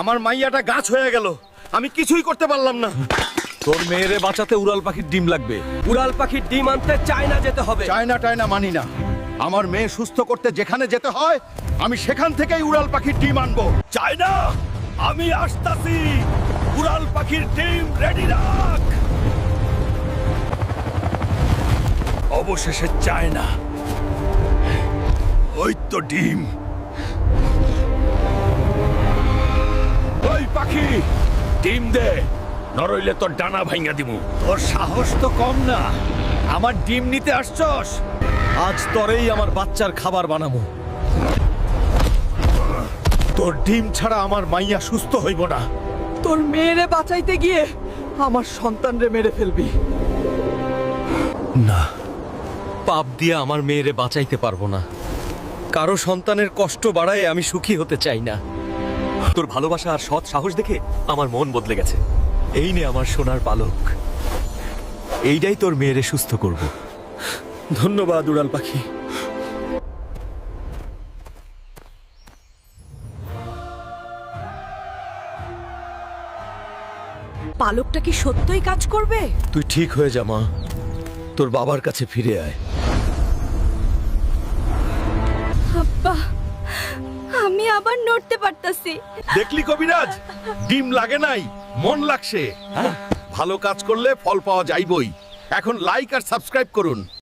আমার মাইয়াটা গাছ হয়ে গেল, আমি কিছুই করতে পারলাম না। তোর মেয়েরে বাঁচাতে উড়াল পাখির ডিম লাগবে। উড়াল পাখির ডিম আনতে চায়না যেতে হবে। টায়না মানি না। আমার মেয়ে সুস্থ করতে যেখানে যেতে হয় আমি সেখান থেকেই উড়াল পাখির ডিম আনবো। চায়না, আমি আসতাছি। উড়াল পাখির ডিম রেডি রাখ। অবশেষে চায়না, ওই তো ডিম। ওই পাখি, ডিম দে, নরইলে তোর ডানা ভাঙা দিমু। তোর সাহস তো কম না, আমার ডিম নিতে আসছস? আজ তোরেই আমার বাচ্চার খাবার বানাবো। তোর ডিম ছাড়া আমার মাইয়া সুস্থ হইব না। তোর মেয়েরে বাঁচাইতে গিয়ে আমার সন্তানরে মেরে ফেলবি। না, পাপ দিয়ে আমার মেয়েরে বাঁচাইতে পারবো না। কারো সন্তানের কষ্ট বাড়ায় আমি সুখী হতে চাই না। তোর ভালোবাসা আর সৎ সাহস দেখে আমার মন বদলে গেছে। এই নে আমার সোনার পালক, এইটাই তোর মেয়েরে সুস্থ করব। ধন্যবাদ উড়াল পাখি। পালকটা কি সত্যই কাজ করবে? তুই ঠিক হয়ে যা মা, তোর বাবার কাছে ফিরে আয়। আব্বা, আমি আবার নড়তে পারতাছি। দেখলি কবিরাজ, ডিম লাগে নাই, মন লাগছে। ভালো কাজ করলে ফল পাওয়া যাইবই। এখন লাইক আর সাবস্ক্রাইব করুন।